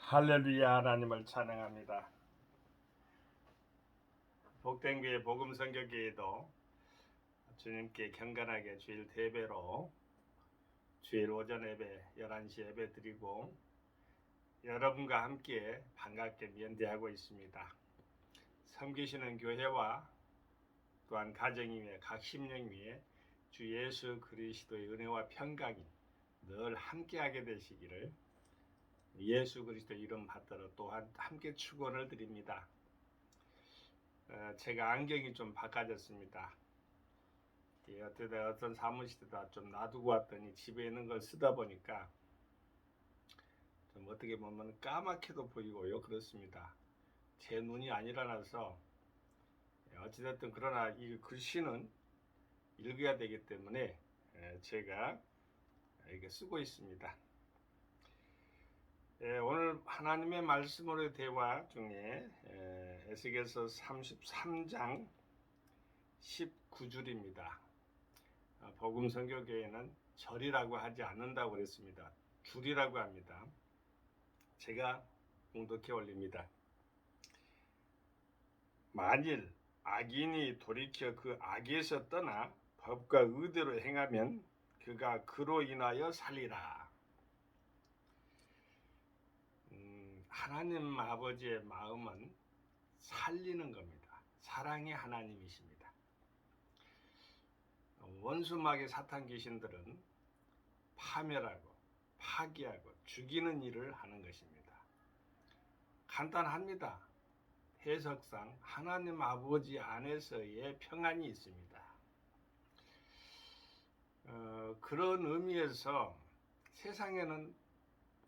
할렐루야. 하나님을 찬양합니다. 복된 교회 복음 선교교회도 주님께 경건하게 주일 대배로 주일 오전 예배 11시 예배 드리고 여러분과 함께 반갑게 면대하고 있습니다. 섬기시는 교회와 또한 가정 위에 각 심령 위에 주 예수 그리스도의 은혜와 평강이 늘 함께하게 되시기를 예수 그리스도 이름 받들어 또한 함께 축원을 드립니다. 제가 안경이 좀 바꿔졌습니다. 어떤 사무실에다 좀 놔두고 왔더니 집에 있는 걸 쓰다 보니까 좀 어떻게 보면 까맣게도 보이고요. 그렇습니다. 제 눈이 아니라서 어찌됐든 그러나 이 글씨는 읽어야 되기 때문에 제가 이게 쓰고 있습니다. 오늘 하나님의 말씀으로의 대화 중에 에스겔서 33장 19줄입니다. 복음 선교교회는 절이라고 하지 않는다고 그랬습니다. 줄이라고 합니다. 제가 공독해 올립니다. 만일 악인이 돌이켜 그 악에서 떠나 법과 의대로 행하면 그가 그로 인하여 살리라. 하나님 아버지의 마음은 살리는 겁니다. 사랑의 하나님이십니다. 원수마귀 사탄 귀신들은 파멸하고 파괴하고 죽이는 일을 하는 것입니다. 간단합니다. 해석상 하나님 아버지 안에서의 평안이 있습니다. 그런 의미에서 세상에는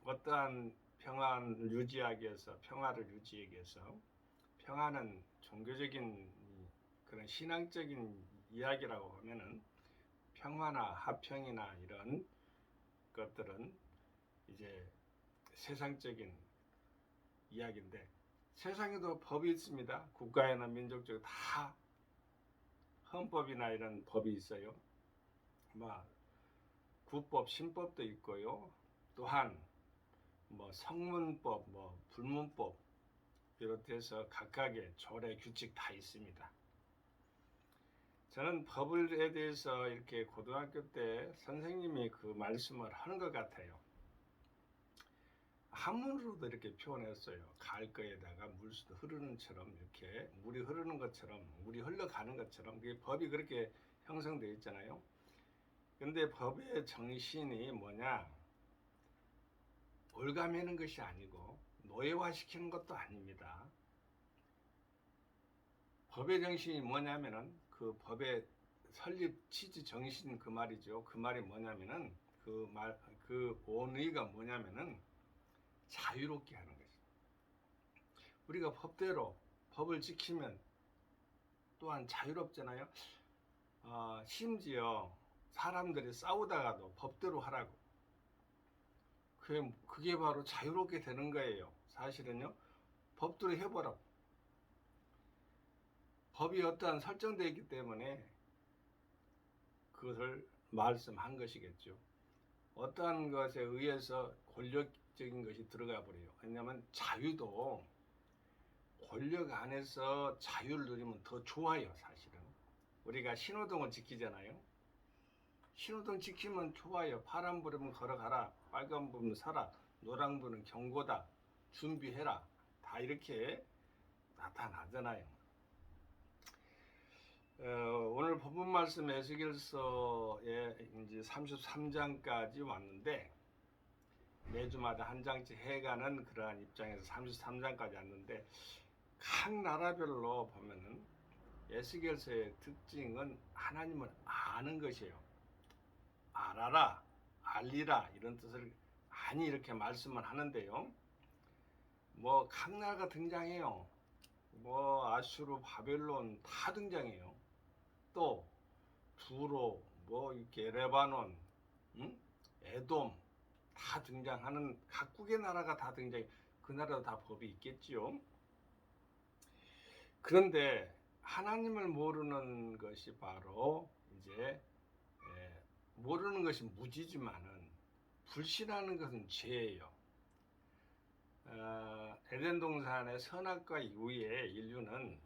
어떠한 평안을 유지하기 위해서 평화를 유지하기 위해서 평화는 종교적인 그런 신앙적인 이야기라고 하면은 평화나 화평이나 이런 것들은 이제 세상적인 이야기인데 세상에도 법이 있습니다. 국가에나 민족적으로 다 헌법이나 이런 법이 있어요. 구법, 신법도 있고요. 또한 성문법, 불문법 비롯해서 각각의 조례, 규칙 다 있습니다. 저는 법에 대해서 이렇게 고등학교 때 선생님이 그 말씀을 하는 것 같아요. 한문으로도 이렇게 표현했어요. 가을 거에다가 물수도 흐르는 처럼 이렇게 물이 흐르는 것처럼 물이 흘러가는 것처럼 그게 법이 그렇게 형성되어 있잖아요. 근데 법의 정신이 뭐냐? 올가매는 것이 아니고 노예화시키는 것도 아닙니다. 법의 정신이 뭐냐면은 그 법의 설립 취지 정신 그 말이죠. 그 말이 뭐냐면은 그 원의가 뭐냐면은 자유롭게 하는 것입니다. 우리가 법대로 법을 지키면 또한 자유롭잖아요. 심지어 사람들이 싸우다가도 법대로 하라고. 그게 바로 자유롭게 되는 거예요. 사실은요. 법대로 해보라고. 법이 어떠한 설정되어 있기 때문에 그것을 말씀한 것이겠죠. 어떠한 것에 의해서 권력적인 것이 들어가 버려요. 왜냐하면 자유도 권력 안에서 자유를 누리면 더 좋아요. 사실은 우리가 신호등을 지키잖아요. 신호등 지키면 좋아요. 파란불이면 걸어가라, 빨간불이면 서라, 노란불은 경고다, 준비해라, 다 이렇게 나타나잖아요. 오늘 본문 말씀 에스겔서에 이제 33장까지 왔는데 매주마다 한 장씩 해가는 그러한 입장에서 33장까지 왔는데 각 나라별로 보면은 에스겔서의 특징은 하나님을 아는 것이에요. 알아라, 알리라 이런 뜻을 많이 이렇게 말씀을 하는데요. 각 나라가 등장해요. 아수르, 바벨론 다 등장해요. 또 두로, 이렇게 레바논, 에돔 다 등장하는 각국의 나라가 다 등장해. 그 나라도 다 법이 있겠지요. 그런데 하나님을 모르는 것이 바로 이제 모르는 것이 무지지만은 불신하는 것은 죄예요. 에덴 동산의 선악과 이후에 인류는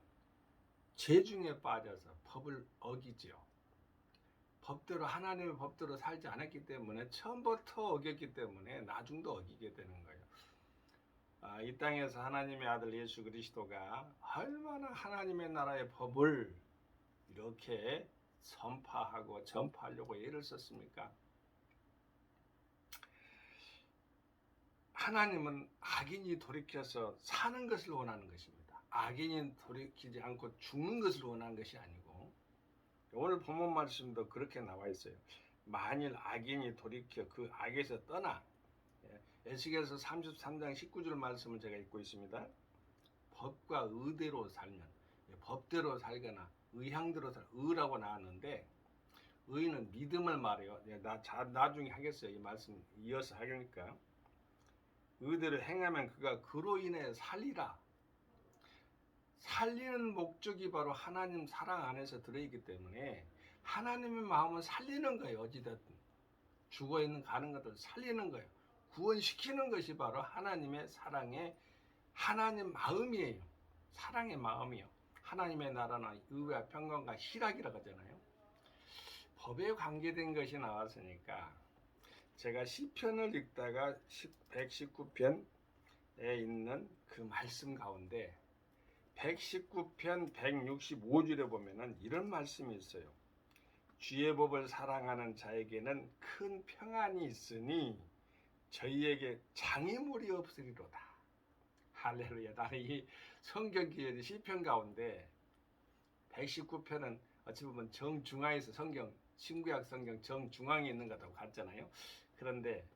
죄중에 빠져서 법을 어기지요. 법대로 하나님의 법대로 살지 않았기 때문에 처음부터 어겼기 때문에 나중도 어기게 되는 거예요. 이 땅에서 하나님의 아들 예수 그리스도가 얼마나 하나님의 나라의 법을 이렇게 선파하고 전파하려고 애를 썼습니까? 하나님은 악인이 돌이켜서 사는 것을 원하는 것입니다. 악인이 돌이키지 않고 죽는 것을 원하는 것이 아니고, 오늘 본문 말씀도 그렇게 나와 있어요. 만일 악인이 돌이켜 그 악에서 떠나, 에스겔서 33장 19절 말씀을 제가 읽고 있습니다. 법과 의대로 살면, 법대로 살거나 의향대로 살, 의라고 나왔는데 의는 믿음을 말해요. 나중에 하겠어요. 이 말씀 이어서 하니까. 의대로 행하면 그가 그로 인해 살리라. 살리는 목적이 바로 하나님 사랑 안에서 들어있기 때문에 하나님의 마음은 살리는 거예요. 어찌됐든 죽어있는 가는 것들 살리는 거예요. 구원시키는 것이 바로 하나님의 사랑의 하나님 마음이에요. 사랑의 마음이요. 하나님의 나라는 의와 평강과 희락이라고 하잖아요. 법에 관계된 것이 나왔으니까 제가 시편을 읽다가 119편에 있는 그 말씀 가운데 119편 165절에 보면은 이런 말씀이 있어요. 주의 법을 사랑하는 자에게는 큰 평안이 있으니 저희에게 장애물이 없으리로다. 할렐루야. 나는 이 성경기의 시편 가운데 119편은 어찌 보면 정중앙에서 성경 신구약 성경 정중앙에 있는 것하고 같잖아요. 그런데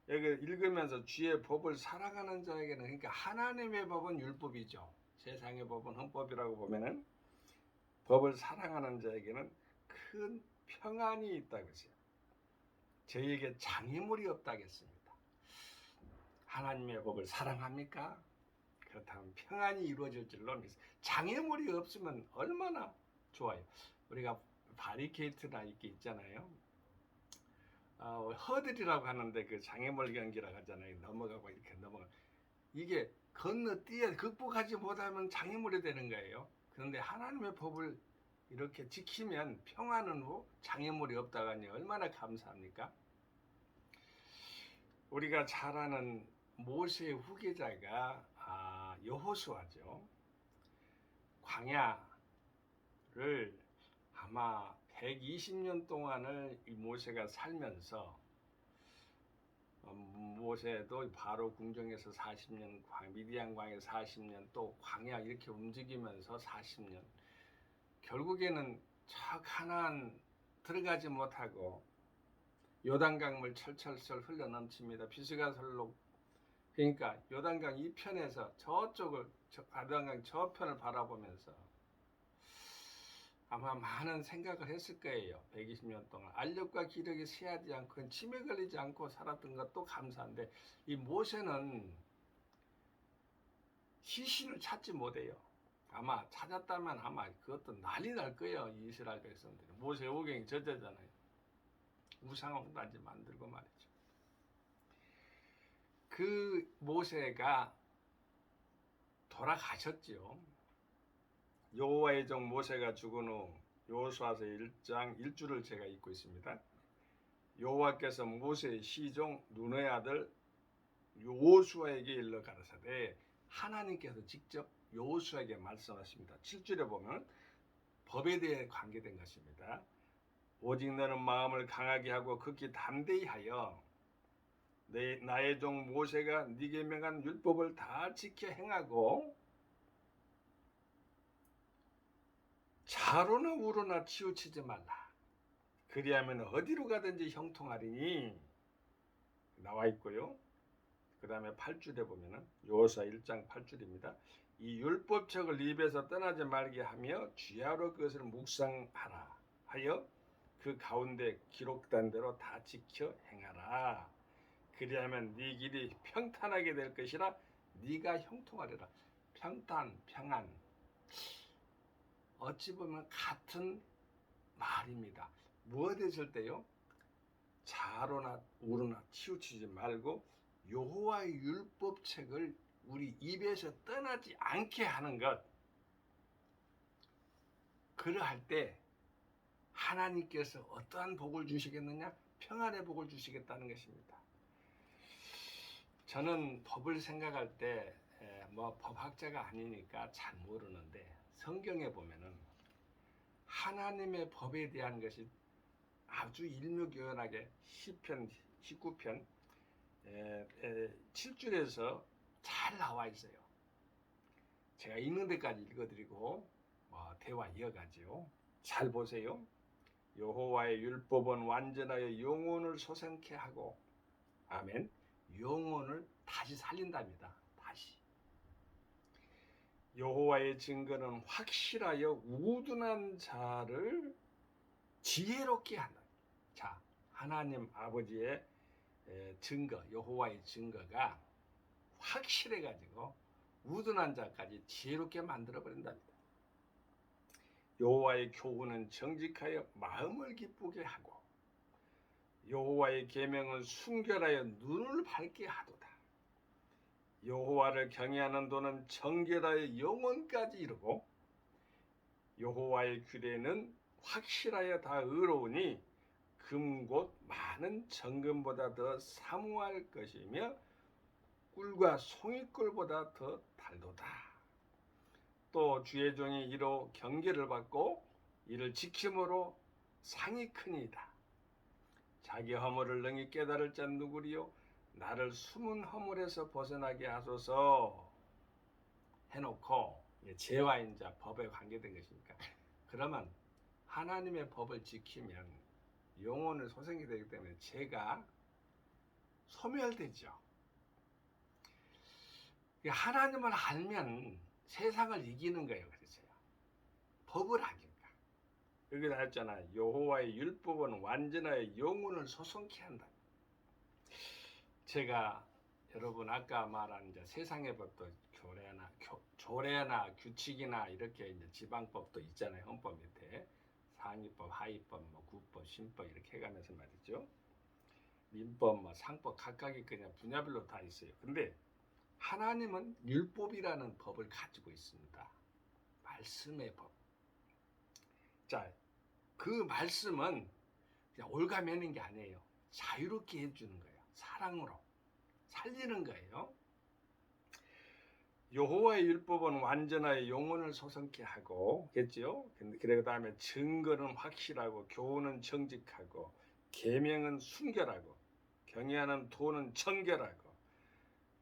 여기 읽으면서 주의 법을 사랑하는 자에게는, 그러니까 하나님의 법은 율법이죠. 세상의 법은 헌법이라고 보면은 법을 사랑하는 자에게는 큰 평안이 있다고 했어요. 저희에게 장애물이 없다겠습니다. 하나님의 법을 사랑합니까? 그렇다면 평안이 이루어질 줄로 믿습니다. 장애물이 없으면 얼마나 좋아요. 우리가 바리케이트나 이렇게 있잖아요. 허들이라고 하는데 그 장애물 경기라고 하잖아요. 넘어가고 이렇게 넘어가. 이게 건너뛰어 극복하지 못하면 장애물이 되는 거예요. 그런데 하나님의 법을 이렇게 지키면 평안은 장애물이 없다고 하니 얼마나 감사합니까? 우리가 잘 아는 모세의 후계자가 여호수아죠. 광야를 아마 120년 동안을 이 모세가 살면서 모세도 바로 궁정에서 40년, 미디안 광야에서 40년, 또 광야 이렇게 움직이면서 40년. 결국에는 저 가나안 들어가지 못하고 요단강물 철철철 흘러넘칩니다. 비스가설로. 그러니까 요단강 이편에서 저쪽을, 요단강 저편을 바라보면서 아마 많은 생각을 했을 거예요. 120년 동안 알력과 기력이 쇠하지 않고 치매 걸리지 않고 살았던 것도 감사한데, 이 모세는 시신을 찾지 못해요. 아마 찾았다면 아마 그것도 난리 날 거예요. 이 이스라엘 백성들이. 모세 오경이 저자잖아요. 우상까지 만들고 말이죠. 그 모세가 돌아가셨죠. 여호와의 종 모세가 죽은 후 여호수아서 1장 1절을 제가 읽고 있습니다. 여호와께서 모세의 시종 눈의 아들 여호수아에게 일러 가라사대, 하나님께서 직접 여호수아에게 말씀하십니다. 7절에 보면 법에 대해 관계된 것입니다. 오직 너는 마음을 강하게 하고 극히 담대히 하여 나의 종 모세가 네게 명한 율법을 다 지켜 행하고 좌로나 우로나 치우치지 말라. 그리하면 어디로 가든지 형통하리니 나와 있고요. 그 다음에 8절에 보면은 여호수아 1장 8절입니다. 이 율법책을 입에서 떠나지 말게 하며 주야로 그것을 묵상하라 하여 그 가운데 기록된 대로 다 지켜 행하라. 그리하면 네 길이 평탄하게 될 것이라. 네가 형통하리라. 평탄, 평안, 어찌 보면 같은 말입니다. 무엇 했을 때요? 좌로나 우로나 치우치지 말고 여호와의 율법책을 우리 입에서 떠나지 않게 하는 것, 그러할 때 하나님께서 어떠한 복을 주시겠느냐? 평안의 복을 주시겠다는 것입니다. 저는 법을 생각할 때 뭐 법학자가 아니니까 잘 모르는데 성경에 보면은 하나님의 법에 대한 것이 아주 일목요연하게 시편 19편 7절에서 잘 나와 있어요. 제가 읽는 데까지 읽어드리고 대화 이어가지요. 잘 보세요. 여호와의 율법은 완전하여 영혼을 솟게 하고, 아멘. 영혼을 다시 살린답니다. 다시. 여호와의 증거는 확실하여 우둔한 자를 지혜롭게 한다. 자, 하나님 아버지의 증거, 여호와의 증거가 확실해 가지고 우둔한 자까지 지혜롭게 만들어 버린답니다. 여호와의 교훈은 정직하여 마음을 기쁘게 하고, 여호와의 계명은 순결하여 눈을 밝게 하도다. 여호와를 경외하는 도는 정결하여 영혼까지 이르고, 여호와의 규례는 확실하여 다 의로우니 금곧 많은 정금보다 더 사모할 것이며 꿀과 송이꿀보다 더 달도다. 또 주의 종이 이로 경계를 받고 이를 지킴으로 상이 크니이다. 자기 허물을 능히 깨달을 자 누구리요? 나를 숨은 허물에서 벗어나게 하소서 해놓고, 죄와 인자 법에 관계된 것이니까, 그러면 하나님의 법을 지키면 영혼을 소생이 되기 때문에 죄가 소멸되죠. 하나님을 알면 세상을 이기는 거예요. 그래서요. 법을 아니까. 여기 나왔잖아요. 여호와의 율법은 완전하여 영혼을 소성케 한다. 제가 여러분 아까 말한 이제 세상의 법도 조례나 규칙이나 이렇게 이제 지방법도 있잖아요. 헌법 밑에 상위법, 하위법, 구법, 신법 이렇게 해가면서 말이죠. 민법, 상법 각각이 그냥 분야별로 다 있어요. 근데 하나님은 율법이라는 법을 가지고 있습니다. 말씀의 법. 자, 그 말씀은 그냥 올가매는 게 아니에요. 자유롭게 해주는 거예요. 사랑으로 살리는 거예요. 여호와의 율법은 완전하여 영혼을 소성케 하고, 겠지요? 그래 다음에 증거는 확실하고, 교훈은 정직하고, 계명은 순결하고, 경외하는 도는 정결하고,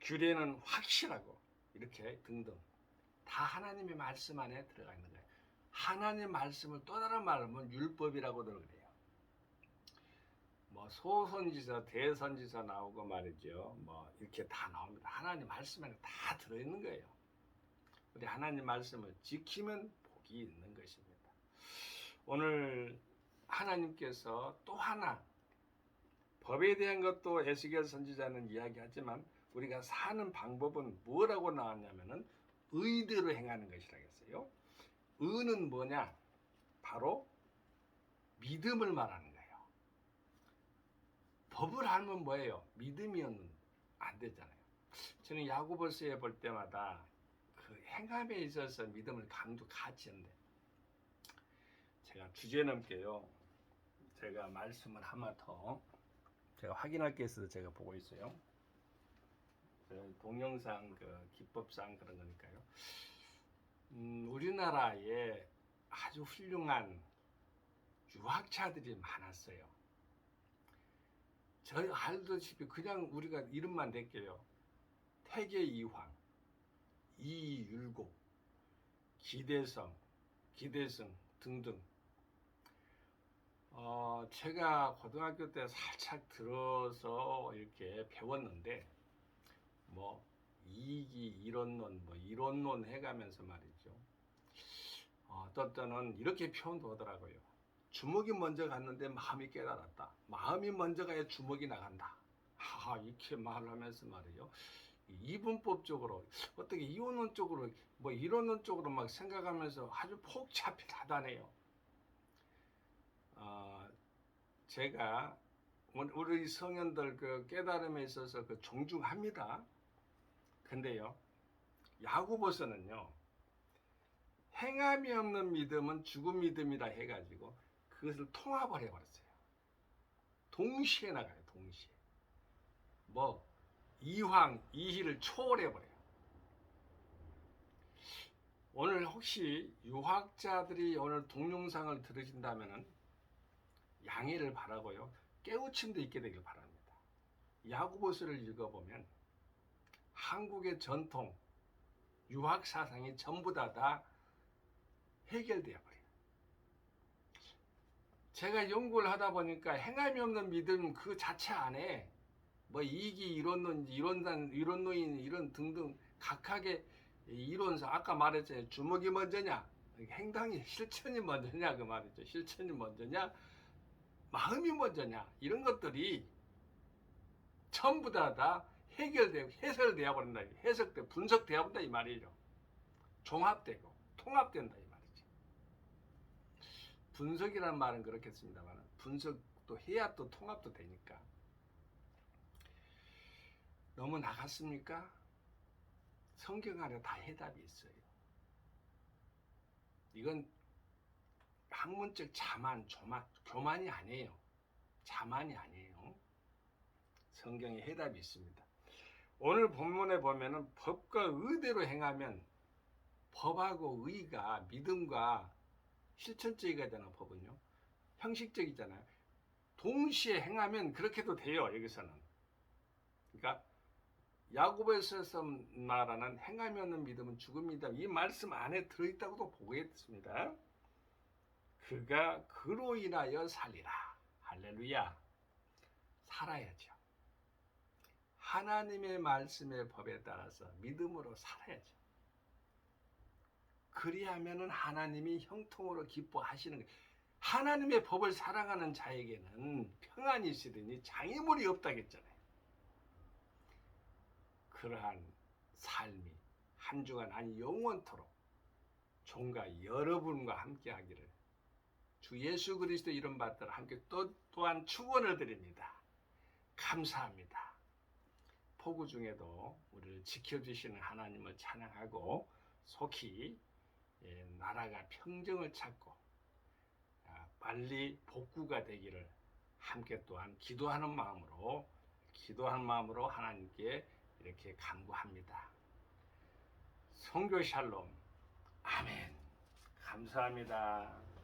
규례는 확실하고, 이렇게 등등 다 하나님의 말씀 안에 들어가 있는 거예요. 하나님 말씀을 또 다른 말하면 율법이라고도 그래요. 뭐 소선지서, 대선지서 나오고 말이죠. 뭐 이렇게 다 나옵니다. 하나님 말씀 안에 다 들어있는 거예요. 우리 하나님 말씀을 지키면 복이 있는 것입니다. 오늘 하나님께서 또 하나 법에 대한 것도 에스겔 선지자는 이야기하지만 우리가 사는 방법은 뭐라고 나왔냐면은 의대로 행하는 것이라 했어요. 의는 뭐냐? 바로 믿음을 말하는 거예요. 법을 알면 뭐예요? 믿음이면 안 되잖아요. 저는 야고보서에 볼 때마다 그 행함에 있어서 믿음을 같이 한대. 제가 주제 넘게요. 제가 말씀을 하나 더 제가 확인할 게 있어서 제가 보고 있어요. 동영상 그 기법상 그런 거니까요. 우리나라에 아주 훌륭한 유학자들이 많았어요. 저희 알다시피 그냥 우리가 이름만 댈게요. 태계 이황, 이율곡, 기대성 등등. 제가 고등학교 때 살짝 들어서 이렇게 배웠는데, 뭐 이기 이론론, 뭐 이론론 해가면서 말이죠. 어떤 때는 이렇게 표현도 하더라고요. 주먹이 먼저 갔는데 마음이 깨달았다. 마음이 먼저 가야 주먹이 나간다. 이렇게 말을 하면서 말이에요. 이분법적으로 어떻게 이론론적으로 뭐 이론론적으로 막 생각하면서 아주 복잡하다네요. 제가 우리 성현들 그 깨달음에 있어서 그 존중합니다. 근데요, 야고보서는요, 행함이 없는 믿음은 죽은 믿음이라 해가지고 그것을 통합을 해버렸어요. 동시에 나가요. 동시에. 뭐 이황, 이희를 초월해버려요. 오늘 혹시 유학자들이 오늘 동영상을 들으신다면 양해를 바라고요. 깨우침도 있게 되길 바랍니다. 야고보서를 읽어보면 한국의 전통 유학 사상이 전부 다 해결되어 버려요. 제가 연구를 하다 보니까 행함이 없는 믿음 그 자체 안에 뭐 이기 이론론, 이론노인 이런 등등 각각의 이론서 아까 말했잖아요. 주먹이 먼저냐, 행동이 실천이 먼저냐 그 말이죠. 실천이 먼저냐, 마음이 먼저냐 이런 것들이 전부 다 해결되고 해설되어 버린다. 해석되고 분석되어 버린다 이 말이죠. 종합되고 통합된다 이 말이죠. 분석이라는 말은 그렇겠습니다만 분석도 해야 또 통합도 되니까. 너무 나갔습니까? 성경 안에 다 해답이 있어요. 이건 학문적 자만, 교만이 아니에요. 자만이 아니에요. 성경에 해답이 있습니다. 오늘 본문에 보면은 법과 의대로 행하면 법하고 의가 믿음과 실천적이가 되는 법은요. 형식적이잖아요. 동시에 행하면 그렇게도 돼요. 여기서는. 그러니까 야고보에서 말하는 행함이 없는 믿음은 죽음이다. 이 말씀 안에 들어있다고도 보겠습니다. 그가 그로 인하여 살리라. 할렐루야. 살아야죠. 하나님의 말씀의 법에 따라서 믿음으로 살아야죠. 그리하면은 하나님이 형통으로 기뻐하시는 거예요. 하나님의 법을 사랑하는 자에게는 평안이 있으리니 장애물이 없다겠잖아요. 그러한 삶이 한 주간 아니 영원토록 종과 여러분과 함께 하기를 주 예수 그리스도 이름 받들어 함께 또한 축원을 드립니다. 감사합니다. 폭우 중에도 우리를 지켜주시는 하나님을 찬양하고 속히 나라가 평정을 찾고 빨리 복구가 되기를 함께 또한 기도하는 마음으로 하나님께 이렇게 간구합니다. 성교 샬롬. 아멘. 감사합니다.